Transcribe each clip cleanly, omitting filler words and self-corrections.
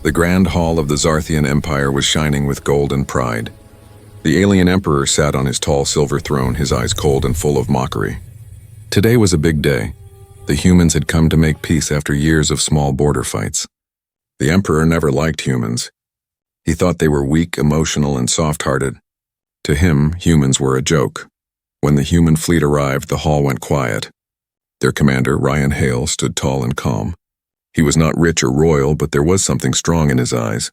The grand hall of the Zarthian Empire was shining with gold and pride. The alien emperor sat on his tall silver throne, his eyes cold and full of mockery. Today was a big day. The humans had come to make peace after years of small border fights. The emperor never liked humans. He thought they were weak, emotional, and soft-hearted. To him, humans were a joke. When the human fleet arrived, the hall went quiet. Their commander, Ryan Hale, stood tall and calm. He was not rich or royal, but there was something strong in his eyes.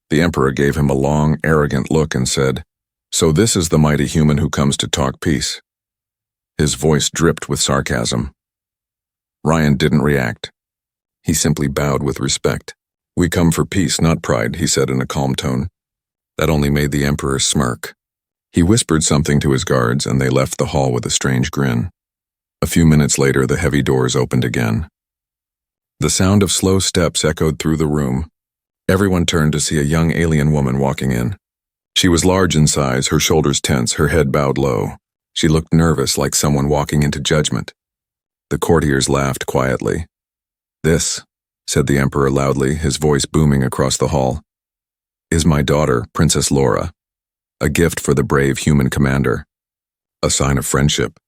The emperor gave him a long, arrogant look and said, "So this is the mighty human who comes to talk peace." His voice dripped with sarcasm. Ryan didn't react. He simply bowed with respect. "We come for peace, not pride," he said in a calm tone. That only made the emperor smirk. He whispered something to his guards, and they left the hall with a strange grin. A few minutes later, the heavy doors opened again. The sound of slow steps echoed through the room. Everyone turned to see a young alien woman walking in. She was large in size, her shoulders tense, her head bowed low. She looked nervous, like someone walking into judgment. The courtiers laughed quietly. "This," said the emperor loudly, his voice booming across the hall, "is my daughter, Princess Laura. A gift for the brave human commander. A sign of friendship."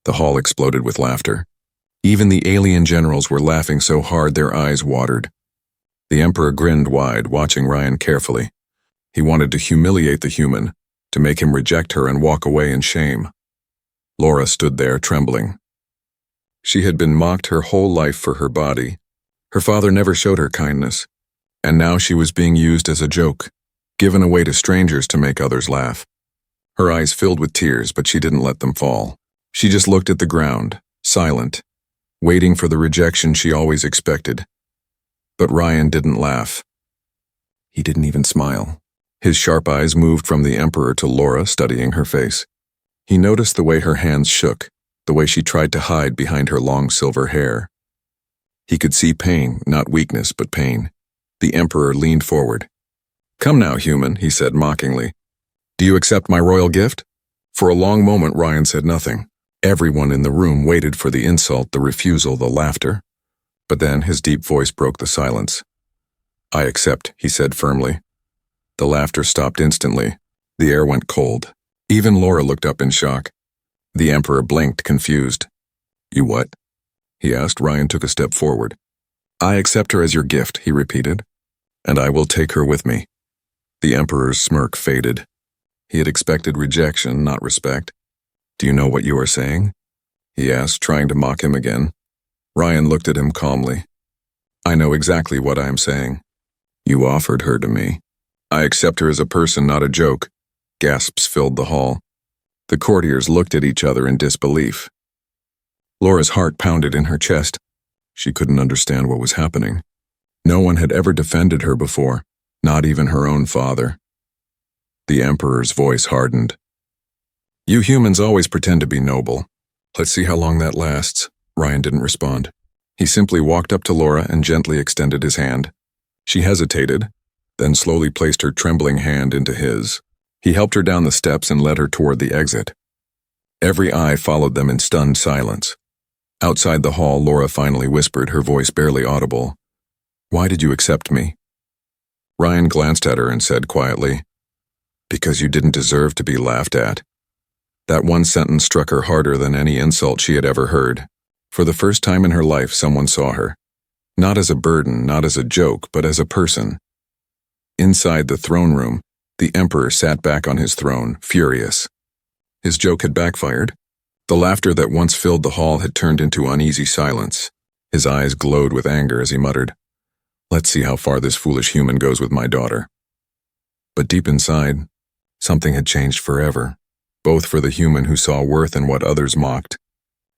The hall exploded with laughter. Even the alien generals were laughing so hard their eyes watered. The emperor grinned wide, watching Ryan carefully. He wanted to humiliate the human, to make him reject her and walk away in shame. Laura stood there, trembling. She had been mocked her whole life for her body. Her father never showed her kindness, and now she was being used as a joke, given away to strangers to make others laugh. Her eyes filled with tears, but she didn't let them fall. She just looked at the ground, silent, waiting for the rejection she always expected. But Ryan didn't laugh. He didn't even smile. His sharp eyes moved from the emperor to Laura, studying her face. He noticed the way her hands shook, the way she tried to hide behind her long silver hair. He could see pain, not weakness, but pain. The emperor leaned forward. "Come now, human," he said mockingly. "Do you accept my royal gift?" For a long moment, Ryan said nothing. Everyone in the room waited for the insult, the refusal, the laughter. But then his deep voice broke the silence. "I accept," he said firmly. The laughter stopped instantly. The air went cold. Even Laura looked up in shock. The emperor blinked, confused. "You what?" he asked. Ryan took a step forward. "I accept her as your gift," he repeated, "and I will take her with me." The emperor's smirk faded. He had expected rejection, not respect. "Do you know what you are saying?" he asked, trying to mock him again. Ryan looked at him calmly. "I know exactly what I am saying. You offered her to me. I accept her as a person, not a joke." Gasps filled the hall. The courtiers looked at each other in disbelief. Laura's heart pounded in her chest. She couldn't understand what was happening. No one had ever defended her before, not even her own father. The emperor's voice hardened. "You humans always pretend to be noble. Let's see how long that lasts." Ryan didn't respond. He simply walked up to Laura and gently extended his hand. She hesitated, then slowly placed her trembling hand into his. He helped her down the steps and led her toward the exit. Every eye followed them in stunned silence. Outside the hall, Laura finally whispered, her voice barely audible, "Why did you accept me?" Ryan glanced at her and said quietly, "Because you didn't deserve to be laughed at." That one sentence struck her harder than any insult she had ever heard. For the first time in her life, someone saw her. Not as a burden, not as a joke, but as a person. Inside the throne room, the emperor sat back on his throne, furious. His joke had backfired. The laughter that once filled the hall had turned into uneasy silence. His eyes glowed with anger as he muttered, "Let's see how far this foolish human goes with my daughter." But deep inside, something had changed forever, both for the human who saw worth in what others mocked,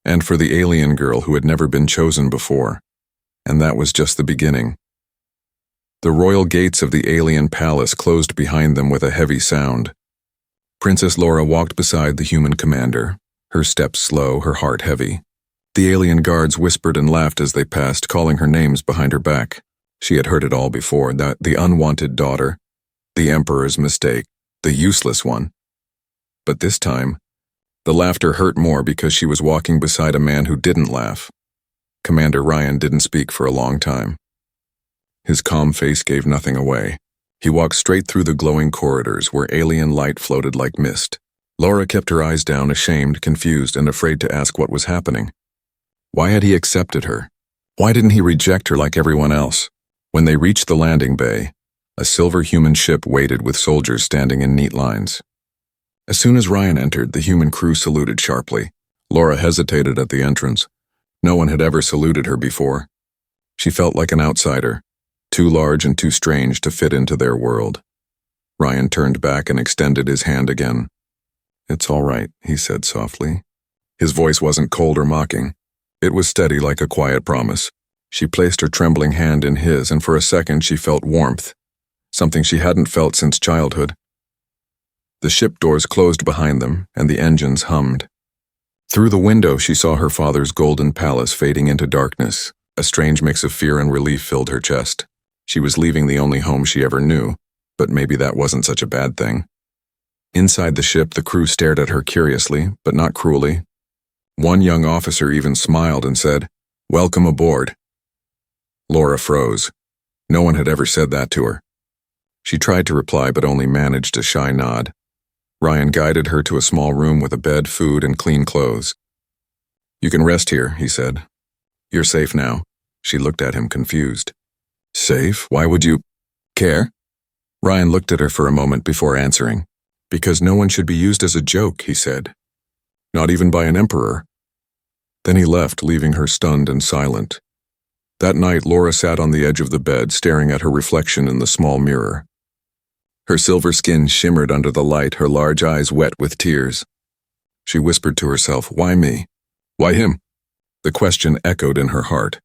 and for the alien girl who had never been chosen before. And that was just the beginning. The royal gates of the alien palace closed behind them with a heavy sound. Princess Laura walked beside the human commander, her steps slow, her heart heavy. The alien guards whispered and laughed as they passed, calling her names behind her back. She had heard it all before, the unwanted daughter, the emperor's mistake, the useless one. But this time, the laughter hurt more because she was walking beside a man who didn't laugh. Commander Ryan didn't speak for a long time. His calm face gave nothing away. He walked straight through the glowing corridors where alien light floated like mist. Laura kept her eyes down, ashamed, confused, and afraid to ask what was happening. Why had he accepted her? Why didn't he reject her like everyone else? When they reached the landing bay, a silver human ship waited with soldiers standing in neat lines. As soon as Ryan entered, the human crew saluted sharply. Laura hesitated at the entrance. No one had ever saluted her before. She felt like an outsider, too large and too strange to fit into their world. Ryan turned back and extended his hand again. "It's all right," he said softly. His voice wasn't cold or mocking. It was steady like a quiet promise. She placed her trembling hand in his, and for a second she felt warmth, something she hadn't felt since childhood. The ship doors closed behind them, and the engines hummed. Through the window she saw her father's golden palace fading into darkness. A strange mix of fear and relief filled her chest. She was leaving the only home she ever knew, but maybe that wasn't such a bad thing. Inside the ship, the crew stared at her curiously, but not cruelly. One young officer even smiled and said, "Welcome aboard." Laura froze. No one had ever said that to her. She tried to reply but only managed a shy nod. Ryan guided her to a small room with a bed, food, and clean clothes. "You can rest here," he said. "You're safe now." She looked at him confused. "Safe? Why would you care?" Ryan looked at her for a moment before answering. "Because no one should be used as a joke," he said. "Not even by an emperor." Then he left, leaving her stunned and silent. That night, Laura sat on the edge of the bed, staring at her reflection in the small mirror. Her silver skin shimmered under the light, her large eyes wet with tears. She whispered to herself, "Why me? Why him?" The question echoed in her heart.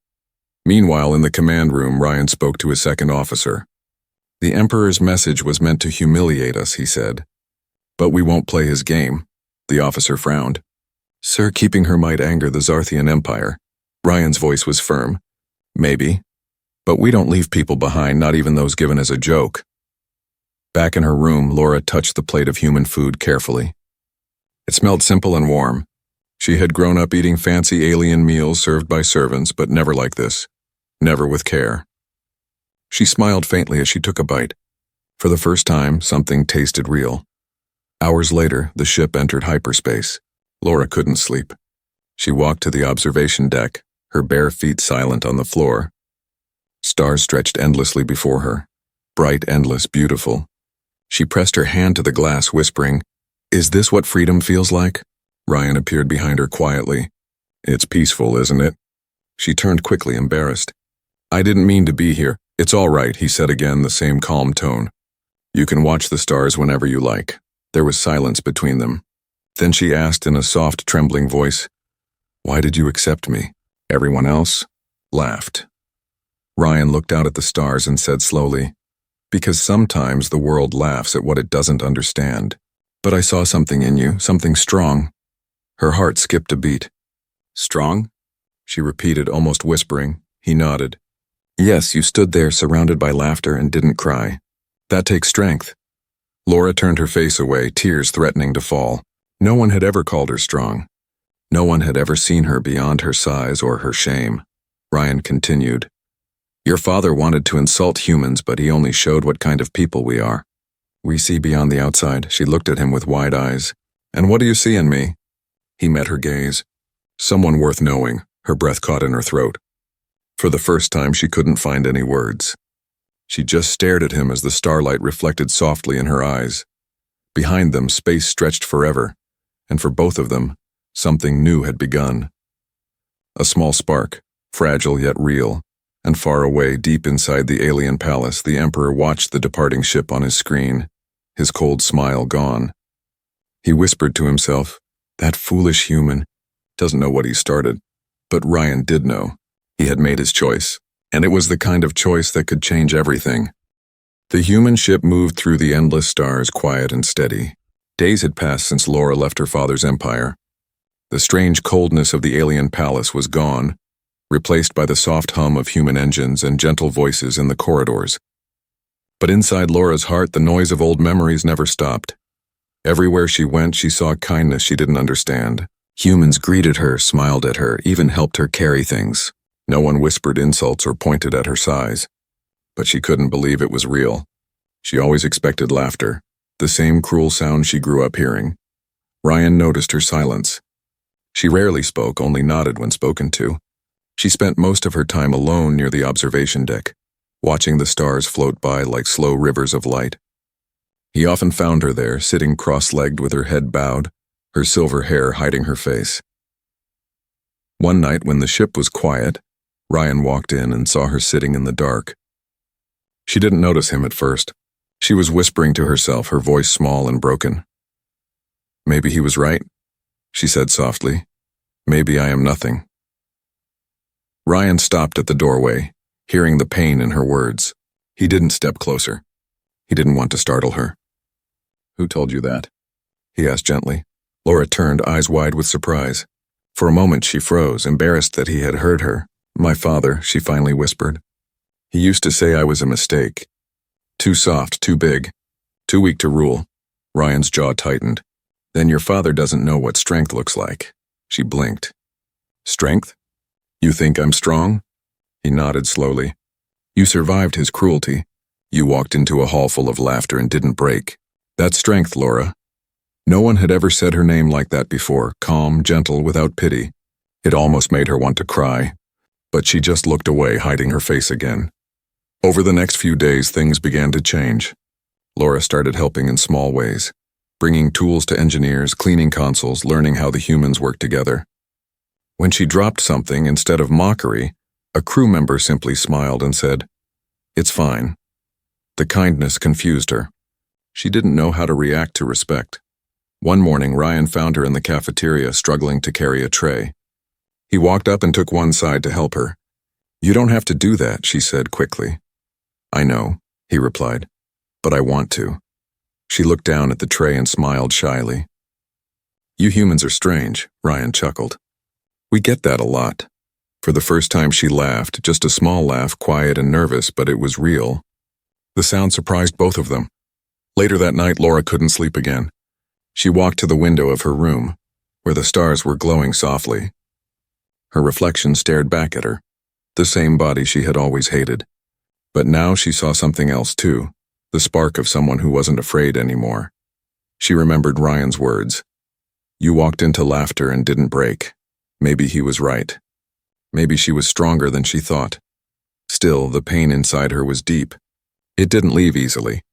Meanwhile, in the command room, Ryan spoke to his second officer. "The Emperor's message was meant to humiliate us," he said. "But we won't play his game." The officer frowned. "Sir, keeping her might anger the Zarthian Empire." Ryan's voice was firm. "Maybe. But we don't leave people behind, not even those given as a joke." Back in her room, Laura touched the plate of human food carefully. It smelled simple and warm. She had grown up eating fancy alien meals served by servants, but never like this. Never with care. She smiled faintly as she took a bite. For the first time, something tasted real. Hours later, the ship entered hyperspace. Laura couldn't sleep. She walked to the observation deck, her bare feet silent on the floor. Stars stretched endlessly before her. Bright, endless, beautiful. She pressed her hand to the glass, whispering, "Is this what freedom feels like?" Ryan appeared behind her quietly. "It's peaceful, isn't it?" She turned quickly, embarrassed. "I didn't mean to be here." "It's all right," he said again, the same calm tone. "You can watch the stars whenever you like." There was silence between them. Then she asked in a soft, trembling voice, "Why did you accept me?" Everyone else laughed. Ryan looked out at the stars and said slowly, "Because sometimes the world laughs at what it doesn't understand. But I saw something in you, something strong." Her heart skipped a beat. "Strong?" she repeated, almost whispering. He nodded. "Yes, you stood there surrounded by laughter and didn't cry. That takes strength." Laura turned her face away, tears threatening to fall. No one had ever called her strong. No one had ever seen her beyond her size or her shame. Ryan continued, "Your father wanted to insult humans, but he only showed what kind of people we are. We see beyond the outside." She looked at him with wide eyes. "And what do you see in me?" He met her gaze. Someone worth knowing. Her breath caught in her throat. For the first time, she couldn't find any words. She just stared at him as the starlight reflected softly in her eyes. Behind them, space stretched forever, and for both of them, something new had begun. A small spark, fragile yet real, and far away, deep inside the alien palace, the Emperor watched the departing ship on his screen, his cold smile gone. He whispered to himself, "That foolish human doesn't know what he started." But Ryan did know. He had made his choice, and it was the kind of choice that could change everything. The human ship moved through the endless stars, quiet and steady. Days had passed since Laura left her father's empire. The strange coldness of the alien palace was gone, replaced by the soft hum of human engines and gentle voices in the corridors. But inside Laura's heart, the noise of old memories never stopped. Everywhere she went, she saw kindness she didn't understand. Humans greeted her, smiled at her, even helped her carry things. No one whispered insults or pointed at her size. but she couldn't believe it was real. She always expected laughter, the same cruel sound she grew up hearing. Ryan noticed her silence. She rarely spoke, only nodded when spoken to. She spent most of her time alone near the observation deck, watching the stars float by like slow rivers of light. He often found her there, sitting cross-legged with her head bowed, her silver hair hiding her face. One night when the ship was quiet, Ryan walked in and saw her sitting in the dark. She didn't notice him at first. She was whispering to herself, her voice small and broken. "Maybe he was right," she said softly. "Maybe I am nothing." Ryan stopped at the doorway, hearing the pain in her words. He didn't step closer. He didn't want to startle her. "Who told you that?" he asked gently. Laura turned, eyes wide with surprise. For a moment she froze, embarrassed that he had heard her. "My father," she finally whispered. "He used to say I was a mistake. Too soft, too big, too weak to rule." Ryan's jaw tightened. "Then your father doesn't know what strength looks like." She blinked. "Strength? You think I'm strong?" He nodded slowly. "You survived his cruelty. You walked into a hall full of laughter and didn't break. That's strength, Laura." No one had ever said her name like that before, calm, gentle, without pity. It almost made her want to cry. But she just looked away, hiding her face again. Over the next few days, things began to change. Laura started helping in small ways, bringing tools to engineers, cleaning consoles, learning how the humans work together. When she dropped something, instead of mockery, a crew member simply smiled and said, "It's fine." The kindness confused her. She didn't know how to react to respect. One morning, Ryan found her in the cafeteria, struggling to carry a tray. He walked up and took one side to help her. "You don't have to do that," she said quickly. "I know," he replied, "but I want to." She looked down at the tray and smiled shyly. "You humans are strange," Ryan chuckled. "We get that a lot." For the first time she laughed, just a small laugh, quiet and nervous, but it was real. The sound surprised both of them. Later that night, Laura couldn't sleep again. She walked to the window of her room, where the stars were glowing softly. Her reflection stared back at her, the same body she had always hated. But now she saw something else too, the spark of someone who wasn't afraid anymore. She remembered Ryan's words. "You walked into laughter and didn't break." Maybe he was right. Maybe she was stronger than she thought. Still, the pain inside her was deep. It didn't leave easily.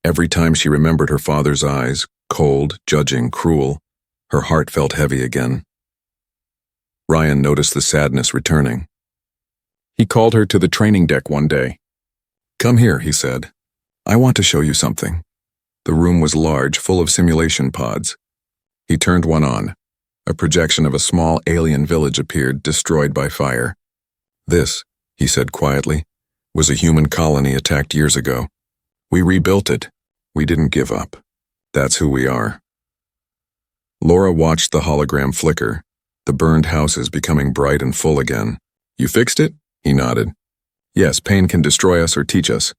Every time she remembered her father's eyes, cold, judging, cruel, her heart felt heavy again. Ryan noticed the sadness returning. He called her to the training deck one day. "Come here," he said. "I want to show you something." The room was large, full of simulation pods. He turned one on. A projection of a small alien village appeared, destroyed by fire. "This," he said quietly, "was a human colony attacked years ago. We rebuilt it. We didn't give up. That's who we are." Laura watched the hologram flicker, the burned houses becoming bright and full again. "You fixed it?" He nodded. "Yes, pain can destroy us or teach us.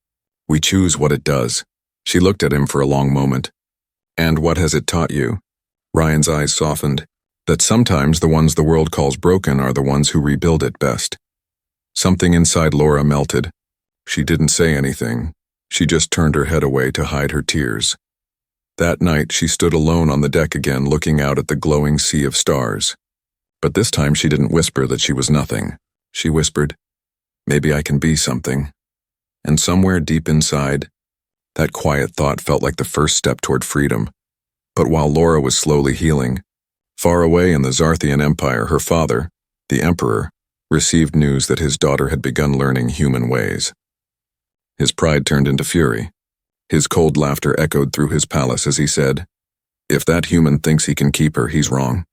We choose what it does." She looked at him for a long moment. "And what has it taught you?" Ryan's eyes softened. "That sometimes the ones the world calls broken are the ones who rebuild it best." Something inside Laura melted. She didn't say anything. She just turned her head away to hide her tears. That night, she stood alone on the deck again, looking out at the glowing sea of stars. But this time she didn't whisper that she was nothing. She whispered, "Maybe I can be something." And somewhere deep inside, that quiet thought felt like the first step toward freedom. But while Laura was slowly healing, far away in the Zarthian Empire, her father, the Emperor, received news that his daughter had begun learning human ways. His pride turned into fury. His cold laughter echoed through his palace as he said, "If that human thinks he can keep her, he's wrong.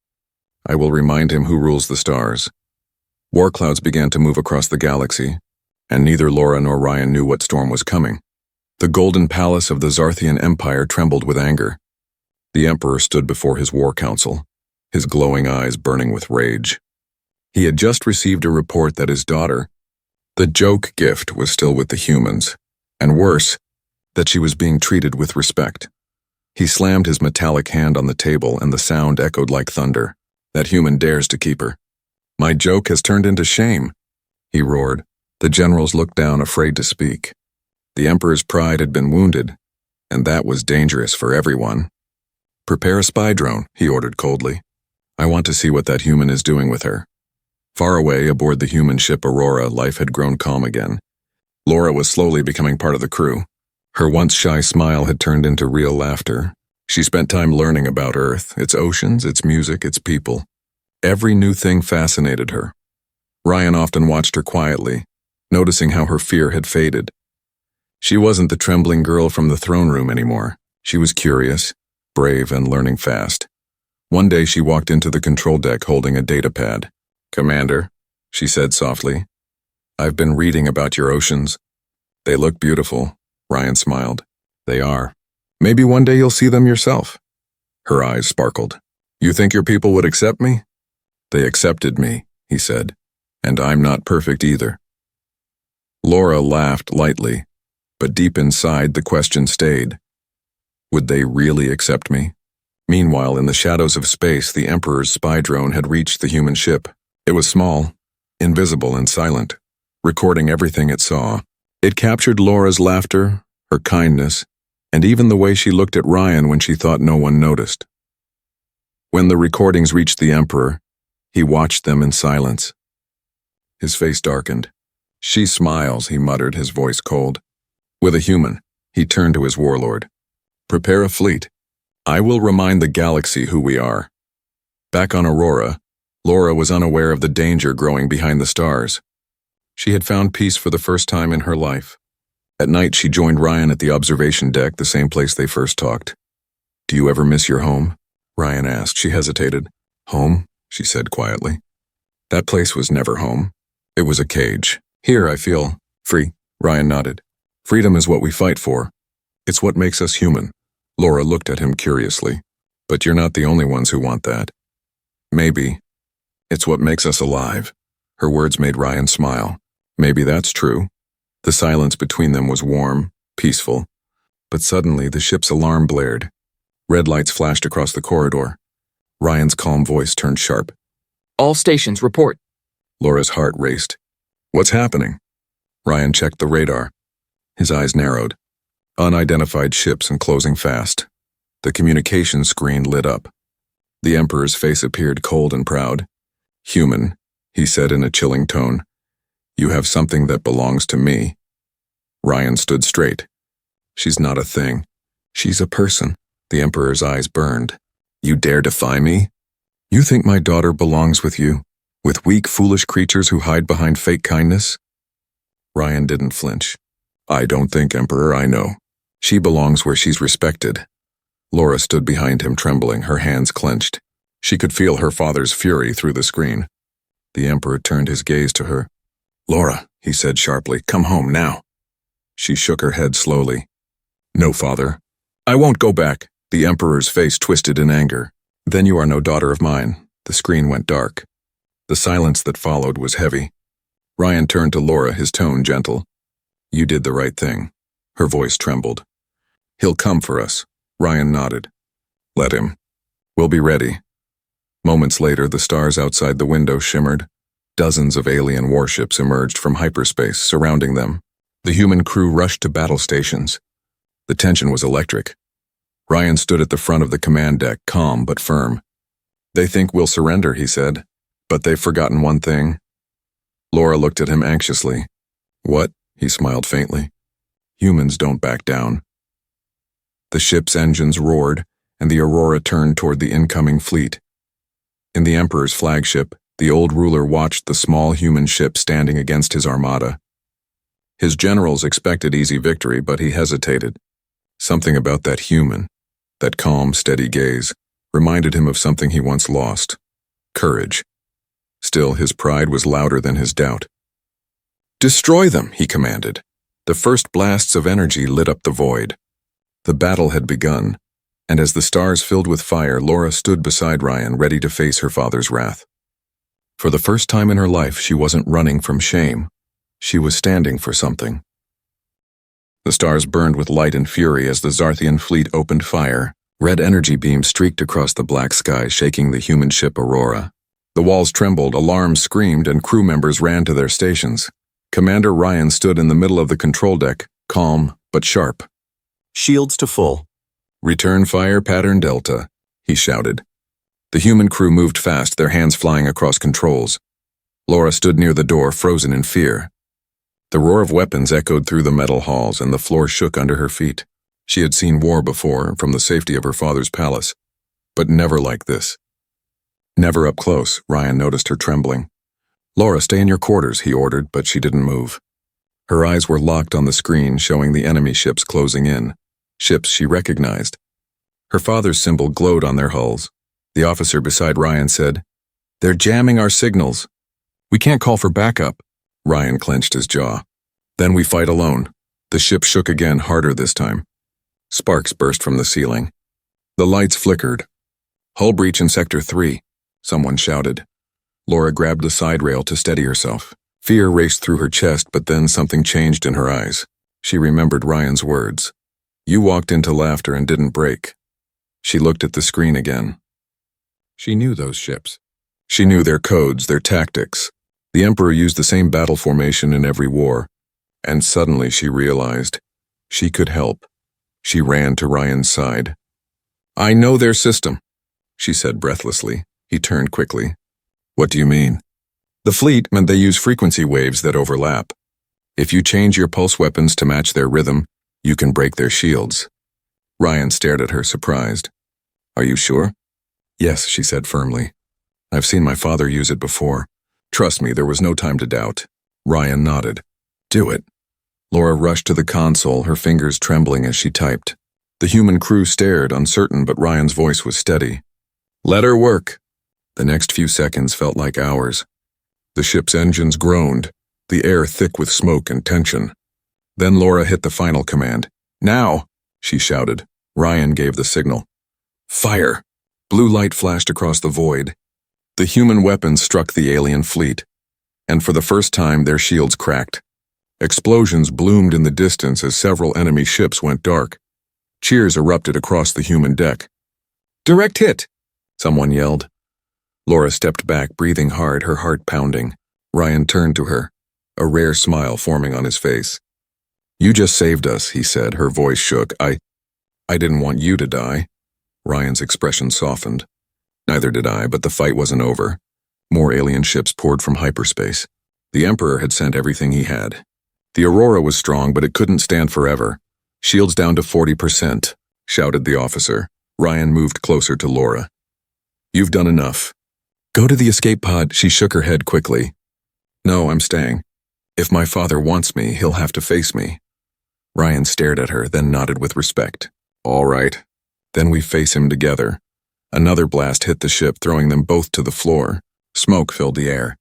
I will remind him who rules the stars." War clouds began to move across the galaxy, and neither Laura nor Ryan knew what storm was coming. The golden palace of the Zarthian Empire trembled with anger. The Emperor stood before his war council, his glowing eyes burning with rage. He had just received a report that his daughter, the joke gift, was still with the humans, and worse, that she was being treated with respect. He slammed his metallic hand on the table and the sound echoed like thunder. "That human dares to keep her. My joke has turned into shame," he roared. The generals looked down, afraid to speak. The Emperor's pride had been wounded, and that was dangerous for everyone. "Prepare a spy drone," he ordered coldly. "I want to see what that human is doing with her." Far away, aboard the human ship Aurora, life had grown calm again. Laura was slowly becoming part of the crew. Her once shy smile had turned into real laughter. She spent time learning about Earth, its oceans, its music, its people. Every new thing fascinated her. Ryan often watched her quietly, noticing how her fear had faded. She wasn't the trembling girl from the throne room anymore. She was curious, brave, and learning fast. One day she walked into the control deck holding a data pad. "Commander," she said softly, "I've been reading about your oceans." "They look beautiful," Ryan smiled. "They are. Maybe one day you'll see them yourself." Her eyes sparkled. "You think your people would accept me?" "They accepted me," he said, "and I'm not perfect either." Laura laughed lightly, but deep inside the question stayed. Would they really accept me? Meanwhile, in the shadows of space, the Emperor's spy drone had reached the human ship. It was small, invisible and silent, recording everything it saw. It captured Laura's laughter, her kindness, and even the way she looked at Ryan when she thought no one noticed. When the recordings reached the Emperor, he watched them in silence. His face darkened. "She smiles," he muttered, his voice cold. With a human, he turned to his warlord. "Prepare a fleet. I will remind the galaxy who we are." Back on Aurora, Laura was unaware of the danger growing behind the stars. She had found peace for the first time in her life. At night, she joined Ryan at the observation deck, the same place they first talked. "Do you ever miss your home?" Ryan asked. She hesitated. "Home?" she said quietly. "That place was never home. It was a cage. Here, I feel free." Ryan nodded. "Freedom is what we fight for. It's what makes us human." Laura looked at him curiously. "But you're not the only ones who want that." "Maybe. It's what makes us alive." Her words made Ryan smile. Maybe that's true. The silence between them was warm, peaceful. But suddenly the ship's alarm blared. Red lights flashed across the corridor. Ryan's calm voice turned sharp. "All stations report." Laura's heart raced. "What's happening?" Ryan checked the radar. His eyes narrowed. Unidentified ships and closing fast. The communications screen lit up. The Emperor's face appeared cold and proud. "Human," he said in a chilling tone. "You have something that belongs to me." Ryan stood straight. "She's not a thing. She's a person." The Emperor's eyes burned. "You dare defy me? You think my daughter belongs with you, with weak, foolish creatures who hide behind fake kindness?" Ryan didn't flinch. "I don't think, Emperor, I know. She belongs where she's respected." Laura stood behind him, trembling, her hands clenched. She could feel her father's fury through the screen. The Emperor turned his gaze to her. "Laura," he said sharply, "come home now." She shook her head slowly. "No, father. I won't go back." The Emperor's face twisted in anger. "Then you are no daughter of mine." The screen went dark. The silence that followed was heavy. Ryan turned to Laura, his tone gentle. "You did the right thing." Her voice trembled. "He'll come for us." Ryan nodded. "Let him. We'll be ready." Moments later, the stars outside the window shimmered. Dozens of alien warships emerged from hyperspace, surrounding them. The human crew rushed to battle stations. The tension was electric. Ryan stood at the front of the command deck, calm but firm. "They think we'll surrender," he said. "But they've forgotten one thing." Laura looked at him anxiously. "What?" He smiled faintly. "Humans don't back down." The ship's engines roared, and the Aurora turned toward the incoming fleet. In the Emperor's flagship, the old ruler watched the small human ship standing against his armada. His generals expected easy victory, but he hesitated. Something about that human, that calm, steady gaze, reminded him of something he once lost: courage. Still, his pride was louder than his doubt. "Destroy them," he commanded. The first blasts of energy lit up the void. The battle had begun, and as the stars filled with fire, Laura stood beside Ryan, ready to face her father's wrath. For the first time in her life, she wasn't running from shame. She was standing for something. The stars burned with light and fury as the Zarthian fleet opened fire. Red energy beams streaked across the black sky, shaking the human ship Aurora. The walls trembled, alarms screamed, and crew members ran to their stations. Commander Ryan stood in the middle of the control deck, calm but sharp. Shields to full. Return fire pattern Delta, he shouted. The human crew moved fast, their hands flying across controls. Laura stood near the door, frozen in fear. The roar of weapons echoed through the metal halls, and the floor shook under her feet. She had seen war before, from the safety of her father's palace, but never like this. Never up close. Ryan noticed her trembling. Laura, stay in your quarters, he ordered, but she didn't move. Her eyes were locked on the screen, showing the enemy ships closing in. Ships she recognized. Her father's symbol glowed on their hulls. The officer beside Ryan said, "They're jamming our signals. We can't call for backup." Ryan clenched his jaw. "Then we fight alone." The ship shook again, harder this time. Sparks burst from the ceiling. The lights flickered. "Hull breach in Sector 3, someone shouted. Laura grabbed the side rail to steady herself. Fear raced through her chest, but then something changed in her eyes. She remembered Ryan's words. "You walked into laughter and didn't break." She looked at the screen again. She knew those ships. She knew their codes, their tactics. The Emperor used the same battle formation in every war. And suddenly she realized she could help. She ran to Ryan's side. "I know their system," she said breathlessly. He turned quickly. "What do you mean?" "The fleet meant they use frequency waves that overlap. If you change your pulse weapons to match their rhythm, you can break their shields." Ryan stared at her, surprised. "Are you sure?" "Yes," she said firmly. "I've seen my father use it before. Trust me, there was no time to doubt." Ryan nodded. "Do it." Laura rushed to the console, her fingers trembling as she typed. The human crew stared, uncertain, but Ryan's voice was steady. "Let her work." The next few seconds felt like hours. The ship's engines groaned, the air thick with smoke and tension. Then Laura hit the final command. "Now!" she shouted. Ryan gave the signal. "Fire!" Blue light flashed across the void. The human weapons struck the alien fleet, and for the first time their shields cracked. Explosions bloomed in the distance as several enemy ships went dark. Cheers erupted across the human deck. "Direct hit!" someone yelled. Laura stepped back, breathing hard, her heart pounding. Ryan turned to her, a rare smile forming on his face. "You just saved us," he said, her voice shook. I didn't want you to die." Ryan's expression softened. "Neither did I, but the fight wasn't over. More alien ships poured from hyperspace. The Emperor had sent everything he had. The Aurora was strong, but it couldn't stand forever. Shields down to 40%, shouted the officer. Ryan moved closer to Laura. "You've done enough. Go to the escape pod." She shook her head quickly. "No, I'm staying. If my father wants me, he'll have to face me." Ryan stared at her, then nodded with respect. "All right. Then we face him together." Another blast hit the ship, throwing them both to the floor. Smoke filled the air.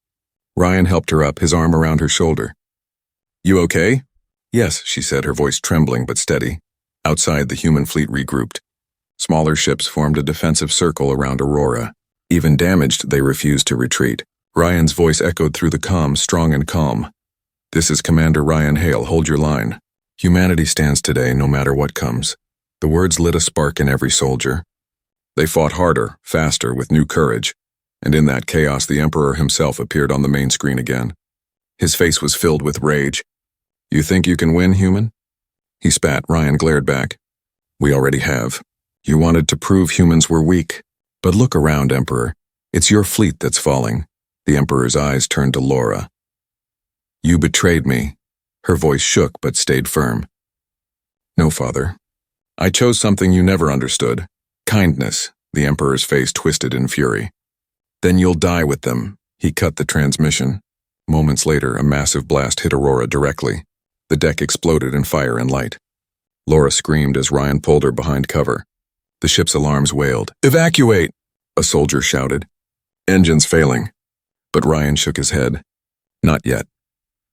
Ryan helped her up, his arm around her shoulder. "You okay?" "Yes," she said, her voice trembling but steady. Outside, the human fleet regrouped. Smaller ships formed a defensive circle around Aurora. Even damaged, they refused to retreat. Ryan's voice echoed through the comms, strong and calm. "This is Commander Ryan Hale. Hold your line. Humanity stands today, no matter what comes." The words lit a spark in every soldier. They fought harder, faster, with new courage, and in that chaos the Emperor himself appeared on the main screen again. His face was filled with rage. "You think you can win, human?" He spat. Ryan glared back. "We already have. You wanted to prove humans were weak. But look around, Emperor. It's your fleet that's falling." The Emperor's eyes turned to Laura. "You betrayed me." Her voice shook but stayed firm. "No, Father. I chose something you never understood. Kindness." The Emperor's face twisted in fury. "Then you'll die with them." He cut the transmission. Moments later, a massive blast hit Aurora directly. The deck exploded in fire and light. Laura screamed as Ryan pulled her behind cover. The ship's alarms wailed. "Evacuate!" a soldier shouted. "Engines failing." But Ryan shook his head. Not yet.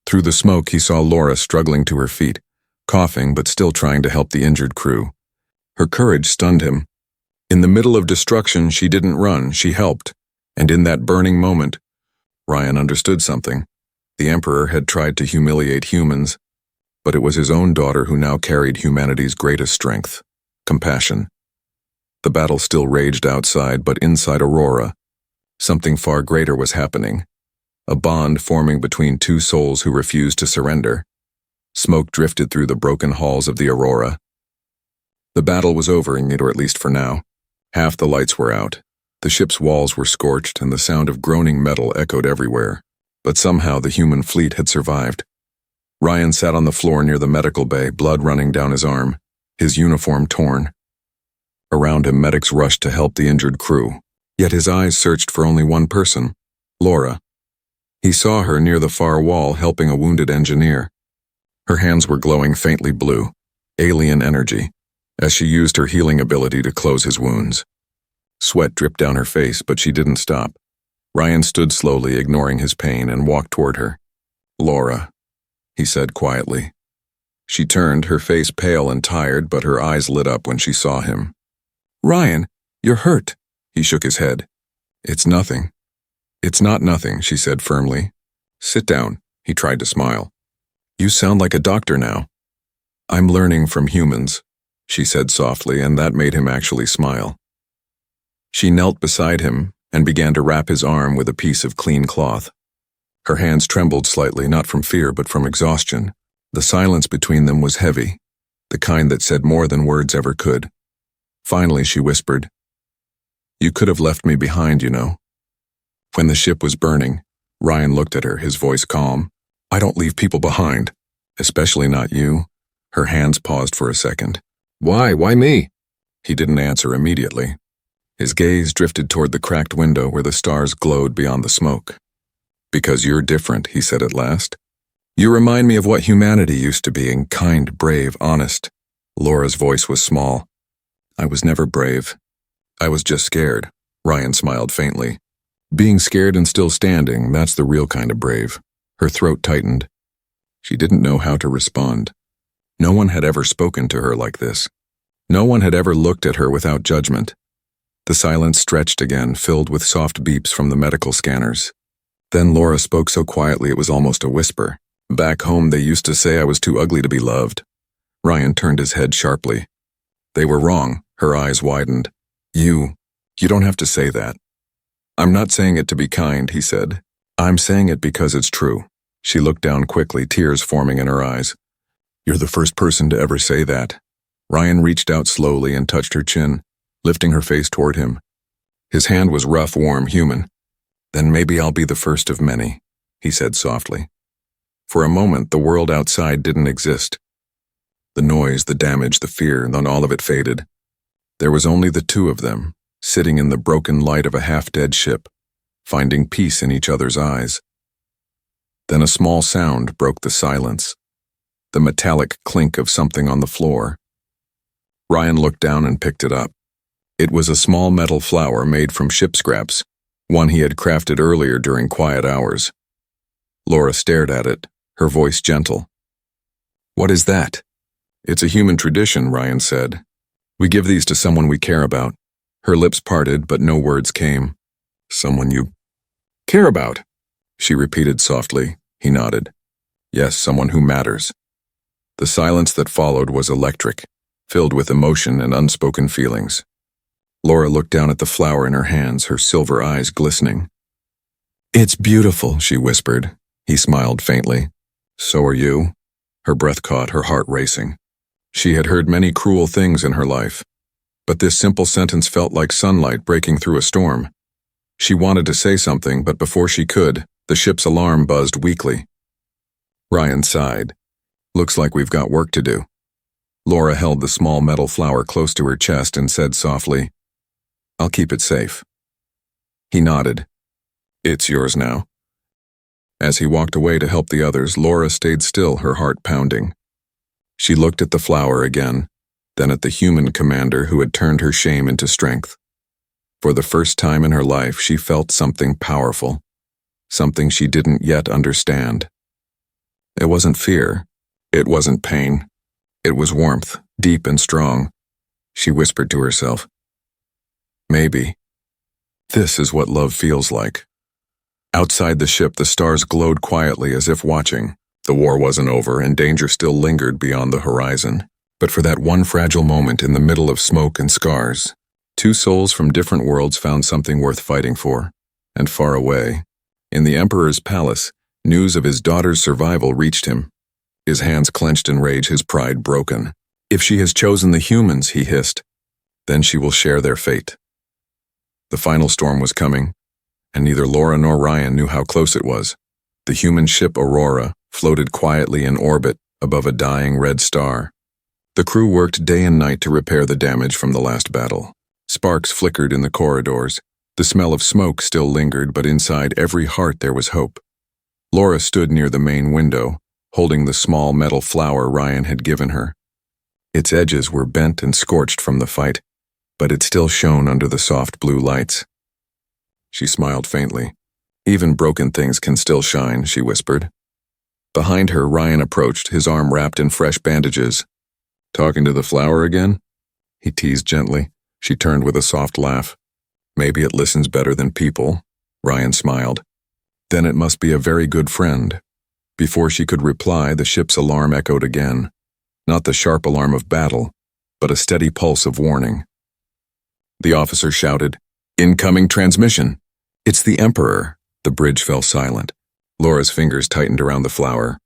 Through the smoke, he saw Laura struggling to her feet, coughing but still trying to help the injured crew. Her courage stunned him. In the middle of destruction, she didn't run, she helped. And in that burning moment, Ryan understood something. The Emperor had tried to humiliate humans, but it was his own daughter who now carried humanity's greatest strength, compassion. The battle still raged outside, but inside Aurora, something far greater was happening. A bond forming between two souls who refused to surrender. Smoke drifted through the broken halls of the Aurora. The battle was over, or at least for now. Half the lights were out. The ship's walls were scorched, and the sound of groaning metal echoed everywhere. But somehow the human fleet had survived. Ryan sat on the floor near the medical bay, blood running down his arm, his uniform torn. Around him, medics rushed to help the injured crew. Yet his eyes searched for only one person, Laura. He saw her near the far wall helping a wounded engineer. Her hands were glowing faintly blue, alien energy, as she used her healing ability to close his wounds. Sweat dripped down her face, but she didn't stop. Ryan stood slowly, ignoring his pain, and walked toward her. "Laura," he said quietly. She turned, her face pale and tired, but her eyes lit up when she saw him. "Ryan, you're hurt." He shook his head. "It's nothing." "It's not nothing," she said firmly. "Sit down." He tried to smile. "You sound like a doctor now." "I'm learning from humans," she said softly, and that made him actually smile. She knelt beside him and began to wrap his arm with a piece of clean cloth. Her hands trembled slightly, not from fear but from exhaustion. The silence between them was heavy, the kind that said more than words ever could. Finally, she whispered, "You could have left me behind, you know." When the ship was burning, Ryan looked at her, his voice calm. "I don't leave people behind, especially not you." Her hands paused for a second. "Why? Why me?" He didn't answer immediately. His gaze drifted toward the cracked window where the stars glowed beyond the smoke. "Because you're different," he said at last. "You remind me of what humanity used to be, kind, brave, honest." Laura's voice was small. "I was never brave. I was just scared." Ryan smiled faintly. "Being scared and still standing, that's the real kind of brave." Her throat tightened. She didn't know how to respond. No one had ever spoken to her like this. No one had ever looked at her without judgment. The silence stretched again, filled with soft beeps from the medical scanners. Then Laura spoke so quietly it was almost a whisper. "Back home they used to say I was too ugly to be loved." Ryan turned his head sharply. "They were wrong." Her eyes widened. You don't have to say that." "I'm not saying it to be kind," he said. "I'm saying it because it's true." She looked down quickly, tears forming in her eyes. "You're the first person to ever say that." Ryan reached out slowly and touched her chin, lifting her face toward him. His hand was rough, warm, human. "Then maybe I'll be the first of many," he said softly. For a moment, the world outside didn't exist. The noise, the damage, the fear, then all of it faded. There was only the two of them, sitting in the broken light of a half-dead ship, finding peace in each other's eyes. Then a small sound broke the silence, the metallic clink of something on the floor. Ryan looked down and picked it up. It was a small metal flower made from ship scraps, one he had crafted earlier during quiet hours. Laura stared at it, her voice gentle. "What is that?" "It's a human tradition," Ryan said. "We give these to someone we care about." Her lips parted, but no words came. "Someone you care about?" she repeated softly. He nodded. "Yes, someone who matters." The silence that followed was electric, filled with emotion and unspoken feelings. Laura looked down at the flower in her hands, her silver eyes glistening. "It's beautiful," she whispered. He smiled faintly. "So are you." Her breath caught, her heart racing. She had heard many cruel things in her life, but this simple sentence felt like sunlight breaking through a storm. She wanted to say something, but before she could, the ship's alarm buzzed weakly. Ryan sighed. "Looks like we've got work to do." Laura held the small metal flower close to her chest and said softly, "I'll keep it safe." He nodded. "It's yours now." As he walked away to help the others, Laura stayed still, her heart pounding. She looked at the flower again, then at the human commander who had turned her shame into strength. For the first time in her life, she felt something powerful, something she didn't yet understand. It wasn't fear. It wasn't pain. It was warmth, deep and strong. She whispered to herself, "Maybe this is what love feels like." Outside the ship, the stars glowed quietly as if watching. The war wasn't over, and danger still lingered beyond the horizon. But for that one fragile moment in the middle of smoke and scars, two souls from different worlds found something worth fighting for. And far away, in the Emperor's palace, news of his daughter's survival reached him. His hands clenched in rage, his pride broken. If she has chosen the humans, he hissed, then she will share their fate. The final storm was coming, and neither Laura nor Ryan knew how close it was. The human ship Aurora floated quietly in orbit above a dying red star. The crew worked day and night to repair the damage from the last battle. Sparks flickered in the corridors. The smell of smoke still lingered, but inside every heart there was hope. Laura stood near the main window, holding the small metal flower Ryan had given her. Its edges were bent and scorched from the fight, but it still shone under the soft blue lights. She smiled faintly. Even broken things can still shine, she whispered. Behind her, Ryan approached, his arm wrapped in fresh bandages. Talking to the flower again? He teased gently. She turned with a soft laugh. Maybe it listens better than people, Ryan smiled. Then it must be a very good friend. Before she could reply, the ship's alarm echoed again. Not the sharp alarm of battle, but a steady pulse of warning. The officer shouted, "Incoming transmission!" "It's the Emperor." The bridge fell silent. Laura's fingers tightened around the flower.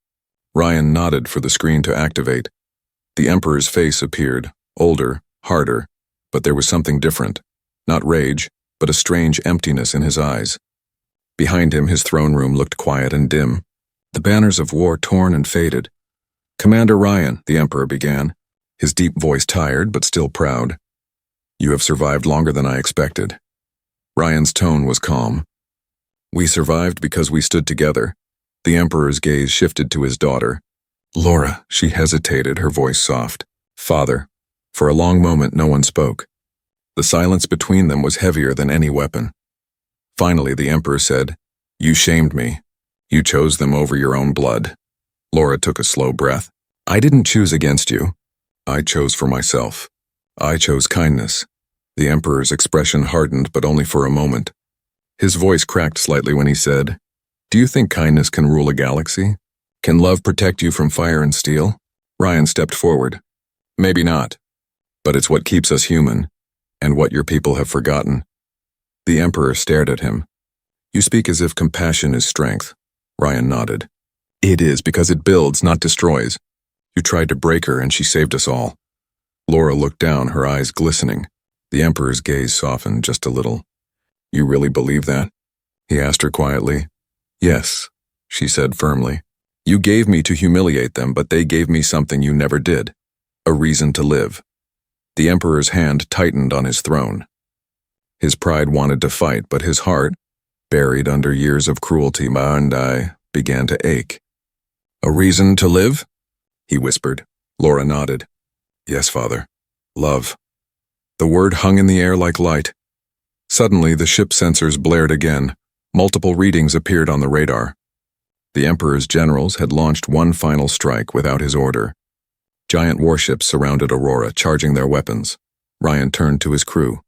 Ryan nodded for the screen to activate. The Emperor's face appeared, older, harder, but there was something different. Not rage, but a strange emptiness in his eyes. Behind him, his throne room looked quiet and dim, the banners of war torn and faded. "Commander Ryan," the Emperor began, his deep voice tired but still proud. "You have survived longer than I expected." Ryan's tone was calm. "We survived because we stood together." The Emperor's gaze shifted to his daughter. "Laura," she hesitated, her voice soft. "Father." For a long moment no one spoke. The silence between them was heavier than any weapon. Finally, the Emperor said, "You shamed me. You chose them over your own blood." Laura took a slow breath. "I didn't choose against you. I chose for myself. I chose kindness." The Emperor's expression hardened, but only for a moment. His voice cracked slightly when he said, "Do you think kindness can rule a galaxy? Can love protect you from fire and steel?" Ryan stepped forward. "Maybe not. But it's what keeps us human, and what your people have forgotten." The Emperor stared at him. "You speak as if compassion is strength." Ryan nodded. "It is, because it builds, not destroys. You tried to break her, and she saved us all." Laura looked down, her eyes glistening. The Emperor's gaze softened just a little. "You really believe that?" he asked her quietly. "Yes," she said firmly. "You gave me to humiliate them, but they gave me something you never did. A reason to live." The Emperor's hand tightened on his throne. His pride wanted to fight, but his heart, buried under years of cruelty, began to ache. "A reason to live?" he whispered. Laura nodded. "Yes, Father. Love." The word hung in the air like light. Suddenly, the ship sensors blared again. Multiple readings appeared on the radar. The Emperor's generals had launched one final strike without his order. Giant warships surrounded Aurora, charging their weapons. Ryan turned to his crew.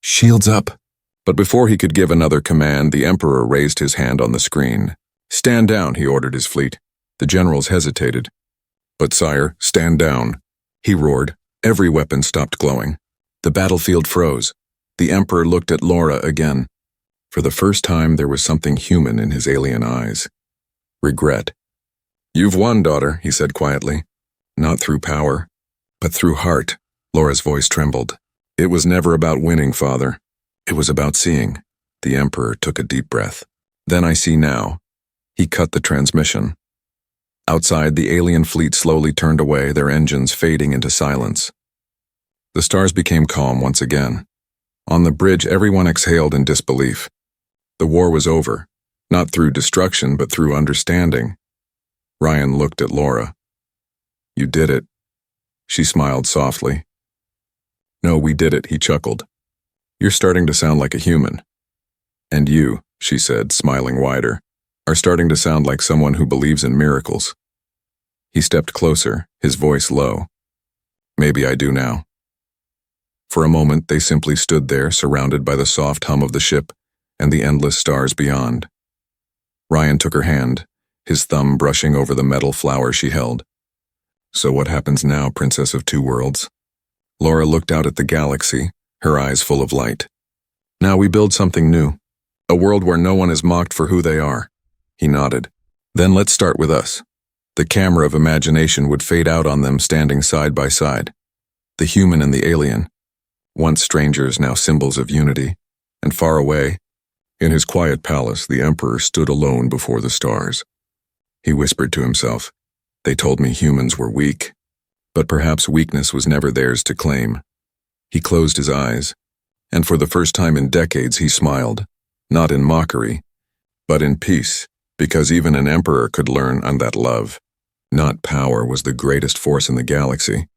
"Shields up." But before he could give another command, the Emperor raised his hand on the screen. "Stand down," he ordered his fleet. The generals hesitated. "But sire, stand down," he roared. Every weapon stopped glowing. The battlefield froze. The Emperor looked at Laura again. For the first time, there was something human in his alien eyes. Regret. "You've won, daughter," he said quietly. "Not through power, but through heart." Laura's voice trembled. "It was never about winning, Father. It was about seeing." The Emperor took a deep breath. "Then I see now." He cut the transmission. Outside, the alien fleet slowly turned away, their engines fading into silence. The stars became calm once again. On the bridge, everyone exhaled in disbelief. The war was over, not through destruction, but through understanding. Ryan looked at Laura. "You did it." She smiled softly. "No, we did it," he chuckled. "You're starting to sound like a human." "And you," she said, smiling wider, "are starting to sound like someone who believes in miracles." He stepped closer, his voice low. "Maybe I do now." For a moment, they simply stood there, surrounded by the soft hum of the ship and the endless stars beyond. Ryan took her hand, his thumb brushing over the metal flower she held. "So what happens now, Princess of Two Worlds?" Laura looked out at the galaxy, her eyes full of light. "Now we build something new, a world where no one is mocked for who they are." He nodded. "Then let's start with us. The camera of imagination would fade out on them standing side by side. The human and the alien, once strangers, now symbols of unity. And far away, in his quiet palace, the emperor stood alone before the stars. He whispered to himself, "They told me humans were weak, but perhaps weakness was never theirs to claim." He closed his eyes, and for the first time in decades he smiled, not in mockery, but in peace, because even an emperor could learn on that love. Not power was the greatest force in the galaxy,